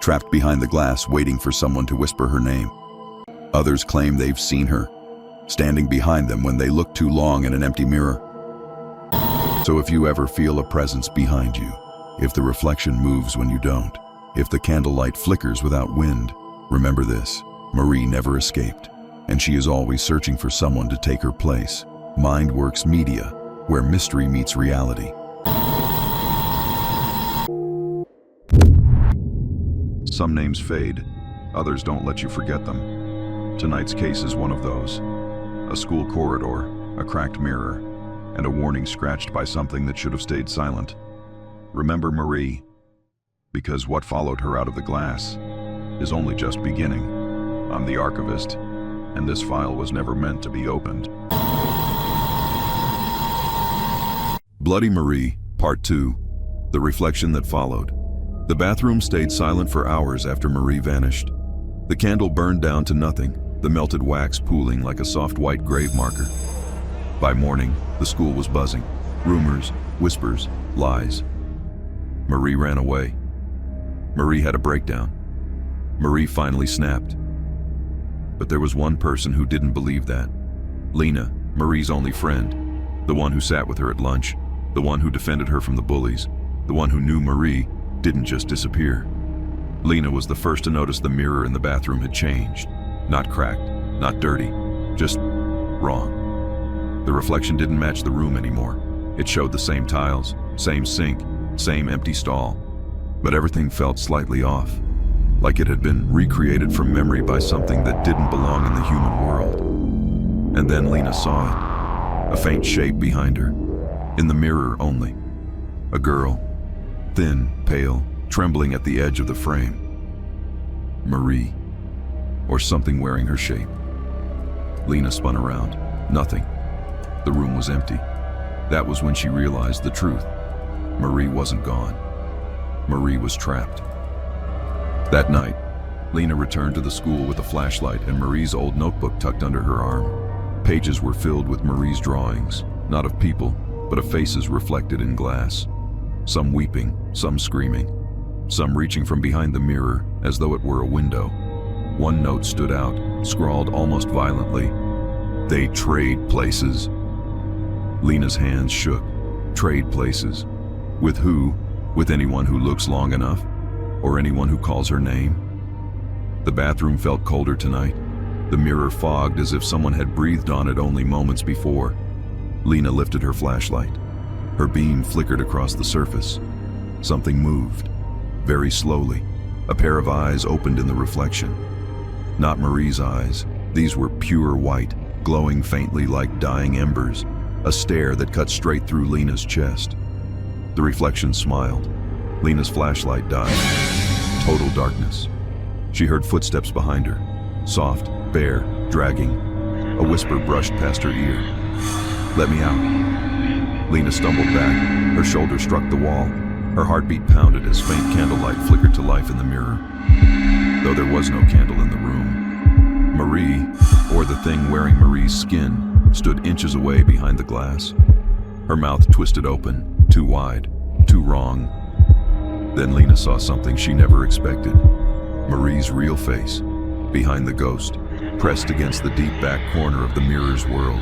trapped behind the glass, waiting for someone to whisper her name. Others claim they've seen her, standing behind them when they look too long in an empty mirror. So if you ever feel a presence behind you, if the reflection moves when you don't, if the candlelight flickers without wind, remember this: Marie never escaped, and she is always searching for someone to take her place. Mindworks Media, where mystery meets reality. Some names fade, others don't let you forget them. Tonight's case is one of those. A school corridor, a cracked mirror, and a warning scratched by something that should have stayed silent. Remember Marie, because what followed her out of the glass is only just beginning. I'm the Archivist, and this file was never meant to be opened. Bloody Marie, Part 2, The Reflection That Followed. The bathroom stayed silent for hours after Marie vanished. The candle burned down to nothing, the melted wax pooling like a soft white grave marker. By morning, the school was buzzing. Rumors, whispers, lies. Marie ran away. Marie had a breakdown. Marie finally snapped. But there was one person who didn't believe that. Lena, Marie's only friend, the one who sat with her at lunch, the one who defended her from the bullies, the one who knew Marie didn't just disappear. Lena was the first to notice the mirror in the bathroom had changed. Not cracked, not dirty, just wrong. The reflection didn't match the room anymore. It showed the same tiles, same sink, same empty stall. But everything felt slightly off, like it had been recreated from memory by something that didn't belong in the human world. And then Lena saw it, a faint shape behind her, in the mirror only. A girl, thin, pale, trembling at the edge of the frame. Marie, or something wearing her shape. Lena spun around. Nothing. The room was empty. That was when she realized the truth. Marie wasn't gone. Marie was trapped. That night, Lena returned to the school with a flashlight and Marie's old notebook tucked under her arm. Pages were filled with Marie's drawings, not of people, but of faces reflected in glass. Some weeping, some screaming, some reaching from behind the mirror as though it were a window. One note stood out, scrawled almost violently. "They trade places." Lena's hands shook. Trade places. With who? With anyone who looks long enough? Or anyone who calls her name? The bathroom felt colder tonight. The mirror fogged as if someone had breathed on it only moments before. Lena lifted her flashlight. Her beam flickered across the surface. Something moved. Very slowly. A pair of eyes opened in the reflection. Not Marie's eyes. These were pure white, glowing faintly like dying embers. A stare that cut straight through Lena's chest. The reflection smiled. Lena's flashlight died. Total darkness. She heard footsteps behind her. Soft, bare, dragging. A whisper brushed past her ear. "Let me out." Lena stumbled back. Her shoulder struck the wall. Her heartbeat pounded as faint candlelight flickered to life in the mirror. Though there was no candle in the room, Marie, or the thing wearing Marie's skin, stood inches away behind the glass. Her mouth twisted open, too wide, too wrong. Then Lena saw something she never expected. Marie's real face, behind the ghost, pressed against the deep back corner of the mirror's world.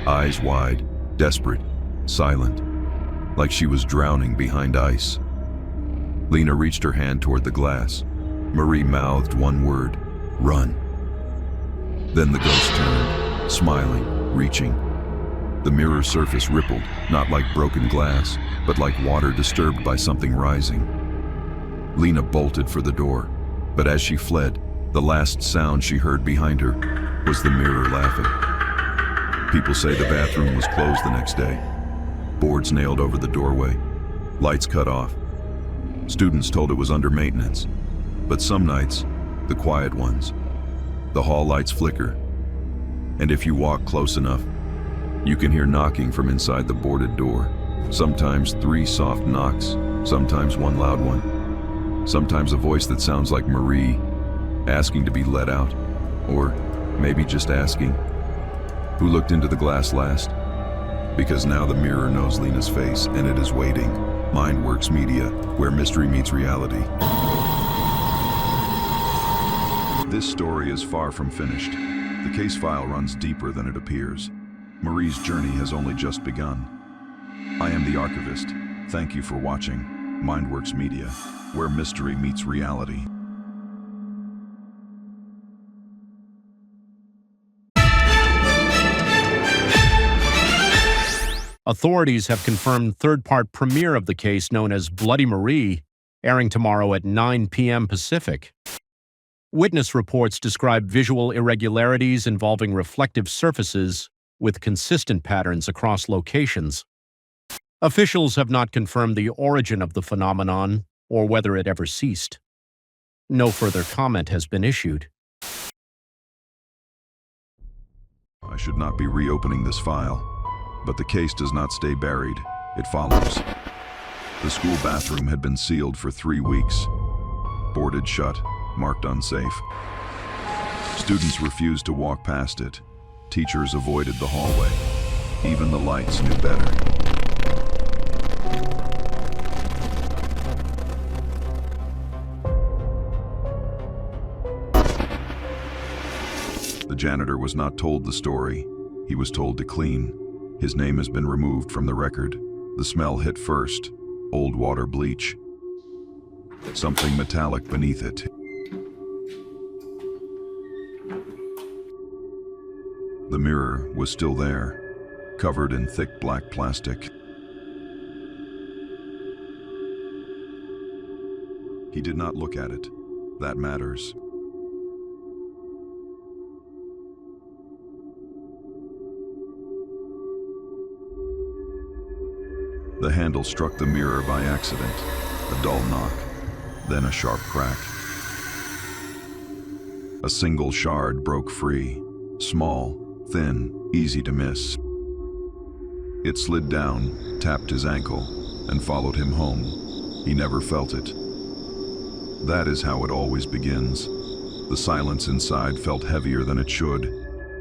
Eyes wide, desperate, silent, like she was drowning behind ice. Lena reached her hand toward the glass. Marie mouthed one word, "Run." Then the ghost turned, smiling, reaching. The mirror surface rippled, not like broken glass, but like water disturbed by something rising. Lena bolted for the door, but as she fled, the last sound she heard behind her was the mirror laughing. People say the bathroom was closed the next day. Boards nailed over the doorway, lights cut off. Students told it was under maintenance. But some nights, the quiet ones, the hall lights flicker. And if you walk close enough, you can hear knocking from inside the boarded door. Sometimes 3 soft knocks, sometimes 1 loud one. Sometimes a voice that sounds like Marie, asking to be let out. Or maybe just asking, "Who looked into the glass last?" Because now the mirror knows Lena's face and it is waiting. Mindworks Media, where mystery meets reality. This story is far from finished. The case file runs deeper than it appears. Marie's journey has only just begun. I am the Archivist. Thank you for watching Mindworks Media, where mystery meets reality. Authorities have confirmed third-part premiere of the case known as Bloody Marie, airing tomorrow at 9 p.m. Pacific. Witness reports describe visual irregularities involving reflective surfaces with consistent patterns across locations. Officials have not confirmed the origin of the phenomenon or whether it ever ceased. No further comment has been issued. I should not be reopening this file, but the case does not stay buried. It follows. The school bathroom had been sealed for 3 weeks, boarded shut, marked unsafe. Students refused to walk past it. Teachers avoided the hallway. Even the lights knew better. The janitor was not told the story. He was told to clean. His name has been removed from the record. The smell hit first. Old water bleach. Something metallic beneath it. The mirror was still there, covered in thick black plastic. He did not look at it. That matters. The handle struck the mirror by accident. A dull knock, then a sharp crack. A single shard broke free, small, thin, easy to miss. It slid down, tapped his ankle, and followed him home. He never felt it. That is how it always begins. The silence inside felt heavier than it should.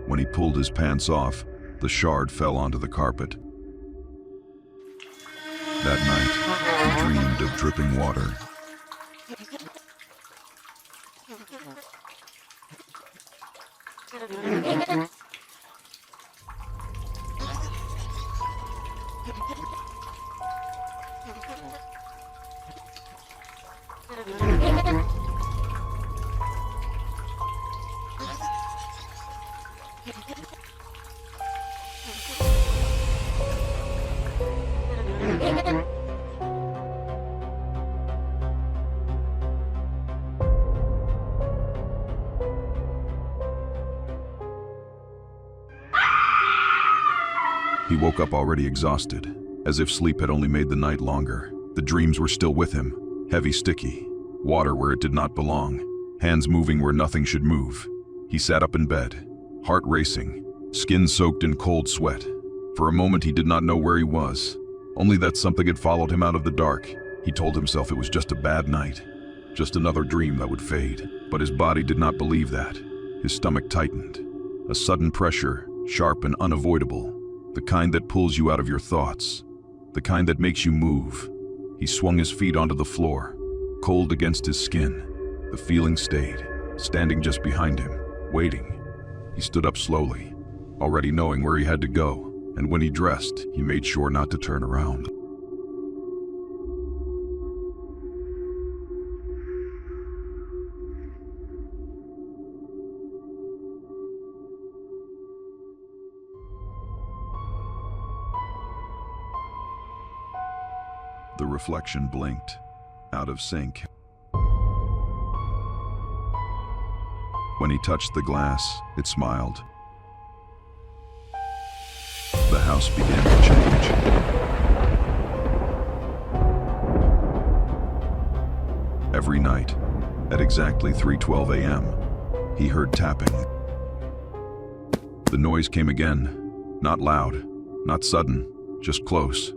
When he pulled his pants off, the shard fell onto the carpet. That night, he dreamed of dripping water. He woke up already exhausted, as if sleep had only made the night longer. The dreams were still with him, heavy, sticky, water where it did not belong, hands moving where nothing should move. He sat up in bed, heart racing, skin soaked in cold sweat. For a moment he did not know where he was, only that something had followed him out of the dark. He told himself it was just a bad night, just another dream that would fade. But his body did not believe that. His stomach tightened, a sudden pressure, sharp and unavoidable. The kind that pulls you out of your thoughts, the kind that makes you move. He swung his feet onto the floor, cold against his skin. The feeling stayed, standing just behind him, waiting. He stood up slowly, already knowing where he had to go, and when he dressed, he made sure not to turn around. The reflection blinked, out of sync. When he touched the glass, it smiled. The house began to change. Every night, at exactly 3:12 a.m., he heard tapping. The noise came again, not loud, not sudden, just close,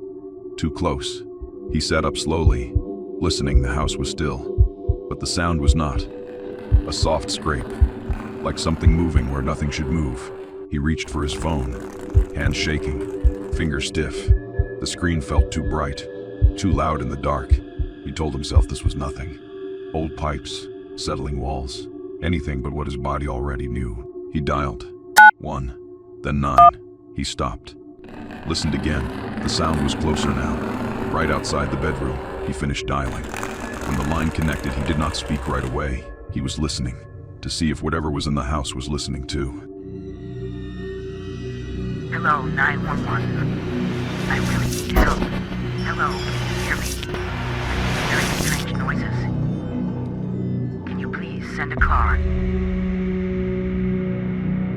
too close. He sat up slowly, listening. The house was still, but the sound was not. A soft scrape, like something moving where nothing should move. He reached for his phone, hands shaking, fingers stiff. The screen felt too bright, too loud in the dark. He told himself this was nothing. Old pipes, settling walls, anything but what his body already knew. He dialed. 1, then 9. He stopped. Listened again. The sound was closer now. Right outside the bedroom, he finished dialing. When the line connected, he did not speak right away. He was listening, to see if whatever was in the house was listening too. Hello, 911. I really need help. Hello, can you hear me? I'm hearing strange noises. Can you please send a car?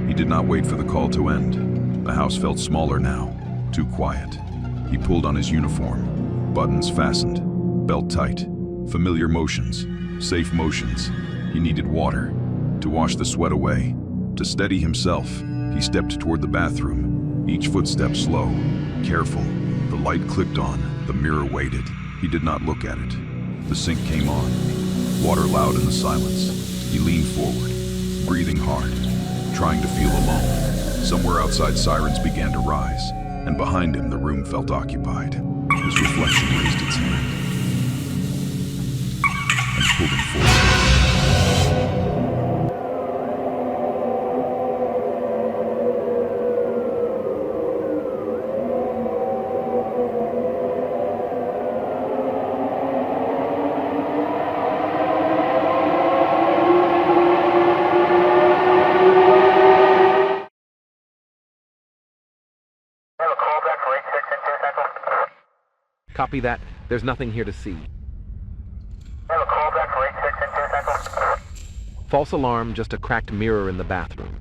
He did not wait for the call to end. The house felt smaller now, too quiet. He pulled on his uniform. Buttons fastened, belt tight, familiar motions, safe motions. He needed water, to wash the sweat away. To steady himself, he stepped toward the bathroom, each footstep slow, careful. The light clicked on, the mirror waited. He did not look at it. The sink came on, water loud in the silence. He leaned forward, breathing hard, trying to feel alone. Somewhere outside, sirens began to rise, and behind him the room felt occupied. His reflection raised its hand and pulled him forward. Copy that. There's nothing here to see. Have a callback for 86 into Central. False alarm, just a cracked mirror in the bathroom.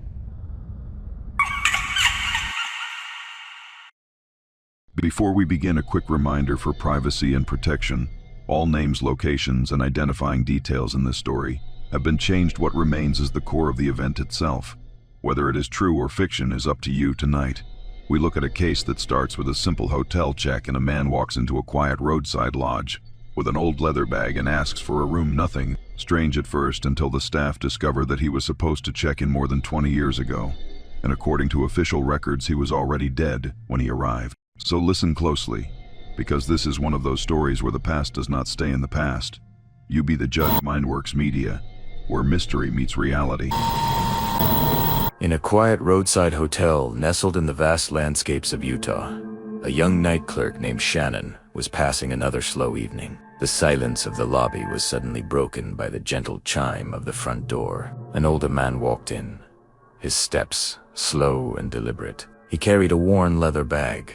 Before we begin, a quick reminder for privacy and protection. All names, locations, and identifying details in this story have been changed. What remains is the core of the event itself. Whether it is true or fiction is up to you tonight. We look at a case that starts with a simple hotel check, and a man walks into a quiet roadside lodge with an old leather bag and asks for a room. Nothing strange at first until the staff discover that he was supposed to check in more than 20 years ago. And according to official records, he was already dead when he arrived. So listen closely, because this is one of those stories where the past does not stay in the past. You be the judge. Mindworks Media, where mystery meets reality. In a quiet roadside hotel nestled in the vast landscapes of Utah, a young night clerk named Shannon was passing another slow evening. The silence of the lobby was suddenly broken by the gentle chime of the front door. An older man walked in, his steps slow and deliberate. He carried a worn leather bag,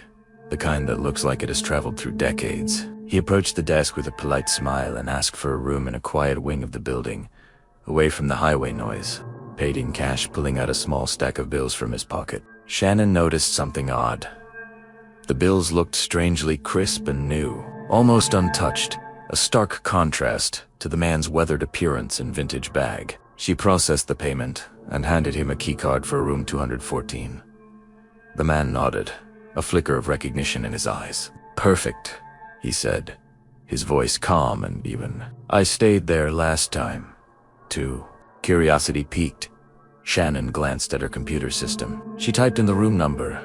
the kind that looks like it has traveled through decades. He approached the desk with a polite smile and asked for a room in a quiet wing of the building, away from the highway noise. Paid in cash, pulling out a small stack of bills from his pocket. Shannon noticed something odd. The bills looked strangely crisp and new, almost untouched, a stark contrast to the man's weathered appearance and vintage bag. She processed the payment and handed him a keycard for room 214. The man nodded, a flicker of recognition in his eyes. "Perfect," he said, his voice calm and even. "I stayed there last time, too." Curiosity piqued. Shannon glanced at her computer system. She typed in the room number,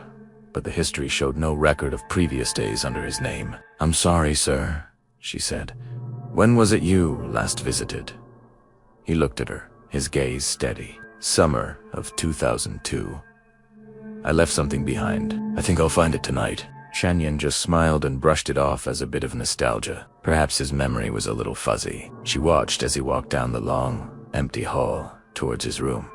but the history showed no record of previous days under his name. "I'm sorry, sir," she said. "When was it you last visited?" He looked at her, his gaze steady. "Summer of 2002. I left something behind. I think I'll find it tonight." Shannon just smiled and brushed it off as a bit of nostalgia. Perhaps his memory was a little fuzzy. She watched as he walked down the long, empty hall towards his room.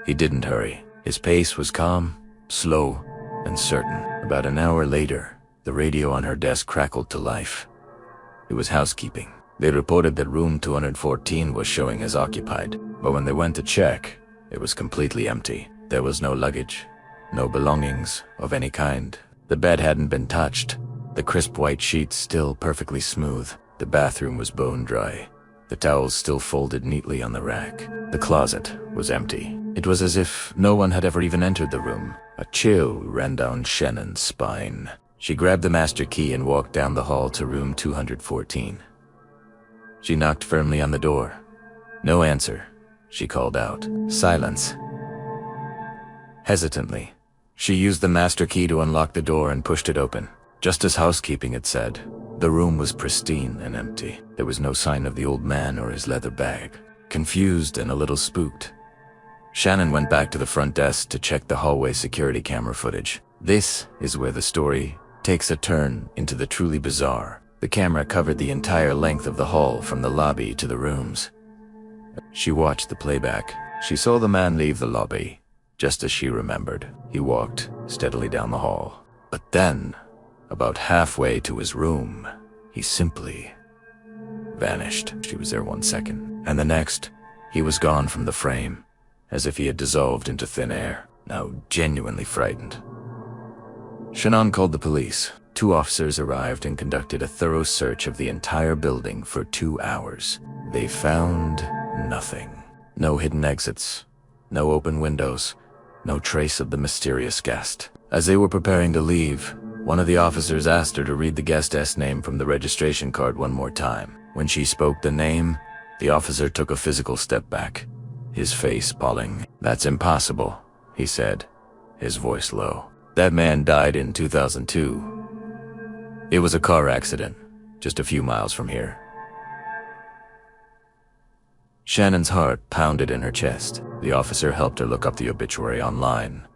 He didn't hurry. His pace was calm, slow, and certain. About an hour later, the radio on her desk crackled to life. It was housekeeping. They reported that room 214 was showing as occupied, but when they went to check, it was completely empty. There was no luggage, no belongings of any kind. The bed hadn't been touched, the crisp white sheets still perfectly smooth. The bathroom was bone dry, the towels still folded neatly on the rack. The closet was empty. It was as if no one had ever even entered the room. A chill ran down Shannon's spine. She grabbed the master key and walked down the hall to room 214. She knocked firmly on the door. No answer. She called out. Silence. Hesitantly, she used the master key to unlock the door and pushed it open. Just as housekeeping had said, the room was pristine and empty. There was no sign of the old man or his leather bag. Confused and a little spooked, Shannon went back to the front desk to check the hallway security camera footage. This is where the story takes a turn into the truly bizarre. The camera covered the entire length of the hall from the lobby to the rooms. She watched the playback. She saw the man leave the lobby, just as she remembered. He walked steadily down the hall. But then, about halfway to his room, he simply vanished. She was there 1 second, and the next, he was gone from the frame, as if he had dissolved into thin air. Now genuinely frightened, Shannon called the police. 2 officers arrived and conducted a thorough search of the entire building for 2 hours. They found nothing. No hidden exits, no open windows, no trace of the mysterious guest. As they were preparing to leave, one of the officers asked her to read the guest's name from the registration card one more time. When she spoke the name, the officer took a physical step back, his face falling. "That's impossible," he said, his voice low. "That man died in 2002. It was a car accident, just a few miles from here." Shannon's heart pounded in her chest. The officer helped her look up the obituary online.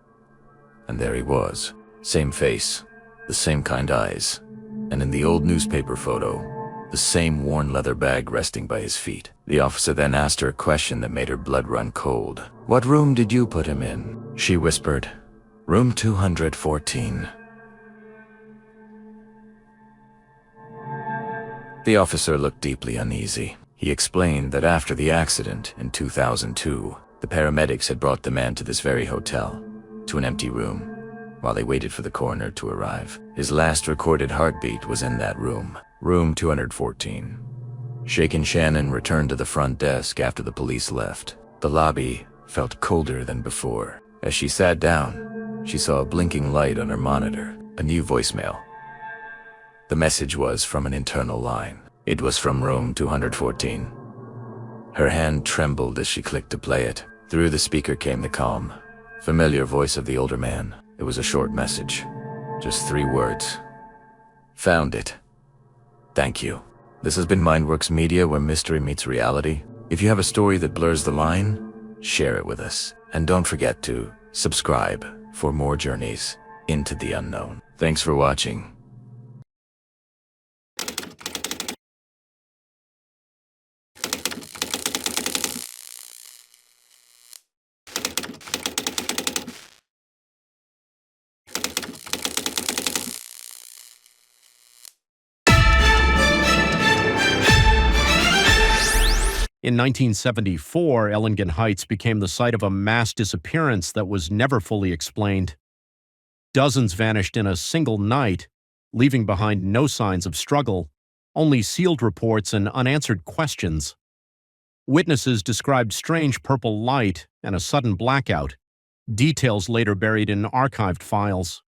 And there he was. Same face, the same kind eyes, and in the old newspaper photo, the same worn leather bag resting by his feet. The officer then asked her a question that made her blood run cold. "What room did you put him in?" She whispered, "Room 214. The officer looked deeply uneasy. He explained that after the accident in 2002, the paramedics had brought the man to this very hotel, to an empty room, while they waited for the coroner to arrive. His last recorded heartbeat was in that room, room 214. Shaken Shannon returned to the front desk after the police left. The lobby felt colder than before. As she sat down, she saw a blinking light on her monitor, a new voicemail. The message was from an internal line. It was from room 214. Her hand trembled as she clicked to play it. Through the speaker came the calm, familiar voice of the older man. It was a short message, just 3 words. Found it. Thank you. This has been Mindworks Media, where mystery meets reality. If you have a story that blurs the line, share it with us. And don't forget to subscribe for more journeys into the unknown. Thanks for watching. In 1974, Ellengton Heights became the site of a mass disappearance that was never fully explained. Dozens vanished in a single night, leaving behind no signs of struggle, only sealed reports and unanswered questions. Witnesses described strange purple light and a sudden blackout, details later buried in archived files.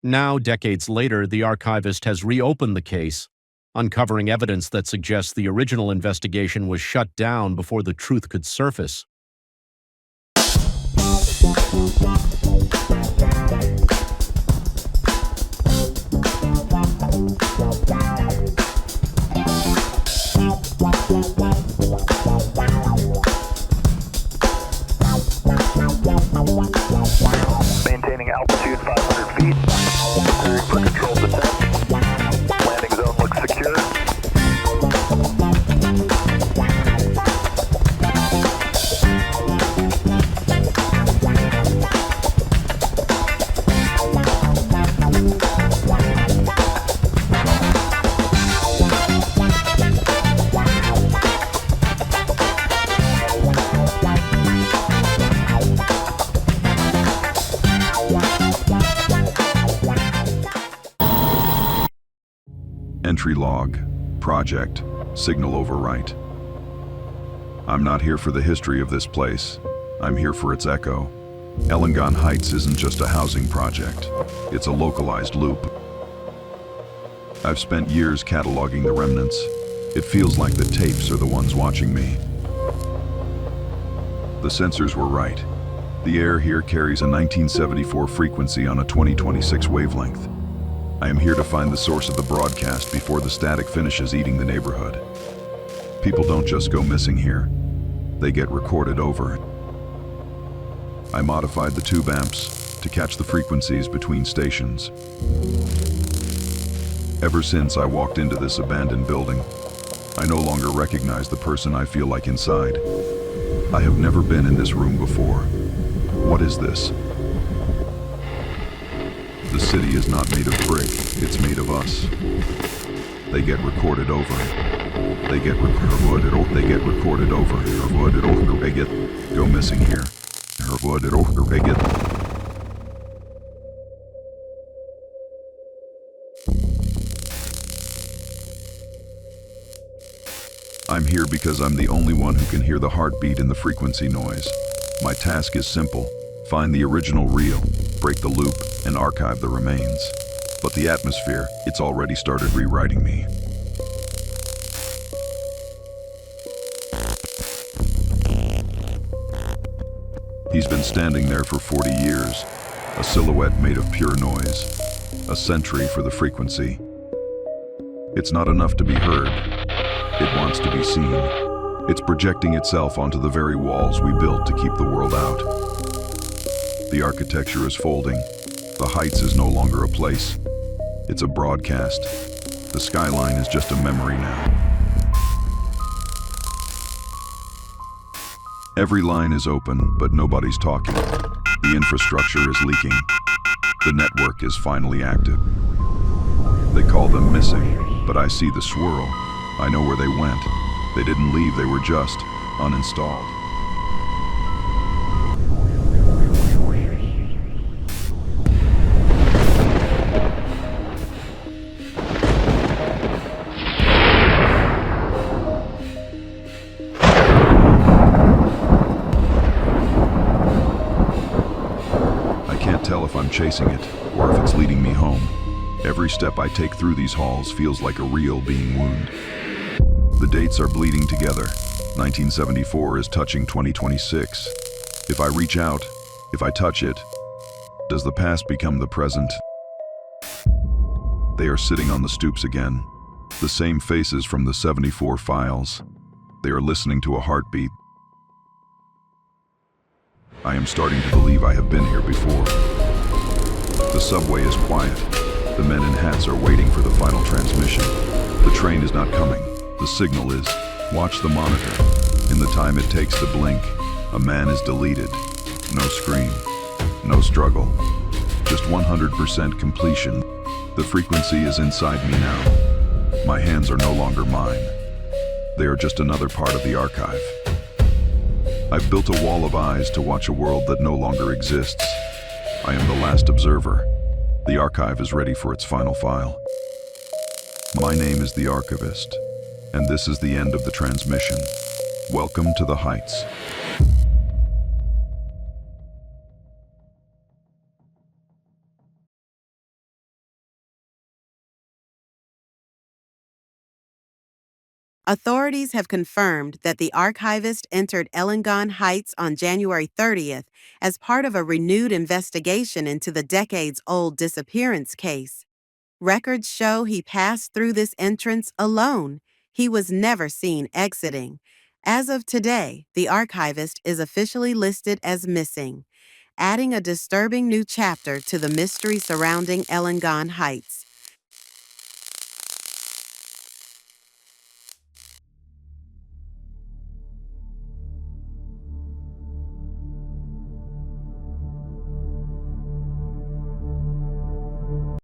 Now, decades later, the Archivist has reopened the case, uncovering evidence that suggests the original investigation was shut down before the truth could surface. Maintaining altitude 500 feet. Preparing for controlled descent. Landing zone looks secure. Entry log, project, signal overwrite. I'm not here for the history of this place. I'm here for its echo. Ellengton Heights isn't just a housing project. It's a localized loop. I've spent years cataloging the remnants. It feels like the tapes are the ones watching me. The sensors were right. The air here carries a 1974 frequency on a 2026 wavelength. I am here to find the source of the broadcast before the static finishes eating the neighborhood. People don't just go missing here. They get recorded over. I modified the tube amps to catch the frequencies between stations. Ever since I walked into this abandoned building, I no longer recognize the person I feel like inside. I have never been in this room before. What is this? The city is not made of brick, it's made of us. They get recorded over. They get recorded over. They get recorded over. They get go missing here. They get. I'm here because I'm the only one who can hear the heartbeat in the frequency noise. My task is simple. Find the original reel, break the loop, and archive the remains. But the atmosphere, it's already started rewriting me. He's been standing there for 40 years, a silhouette made of pure noise, a sentry for the frequency. It's not enough to be heard. It wants to be seen. It's projecting itself onto the very walls we built to keep the world out. The architecture is folding. The Heights is no longer a place. It's a broadcast. The skyline is just a memory now. Every line is open, but nobody's talking. The infrastructure is leaking. The network is finally active. They call them missing, but I see the swirl. I know where they went. They didn't leave, they were just uninstalled. I can't tell if I'm chasing it or if it's leading me home. Every step I take through these halls feels like a real being wound. The dates are bleeding together. 1974 is touching 2026. If I reach out, if I touch it, does the past become the present? They are sitting on the stoops again. The same faces from the 74 files. They are listening to a heartbeat. I am starting to believe I have been here before. The subway is quiet. The men in hats are waiting for the final transmission. The train is not coming. The signal is, watch the monitor. In the time it takes to blink, a man is deleted. No scream, no struggle, just 100% completion. The frequency is inside me now. My hands are no longer mine. They are just another part of the archive. I've built a wall of eyes to watch a world that no longer exists. I am the last observer. The archive is ready for its final file. My name is the Archivist, and this is the end of the transmission. Welcome to the Heights. Authorities have confirmed that the Archivist entered Ellengton Heights on January 30th as part of a renewed investigation into the decades-old disappearance case. Records show he passed through this entrance alone. He was never seen exiting. As of today, the Archivist is officially listed as missing, adding a disturbing new chapter to the mystery surrounding Ellengton Heights.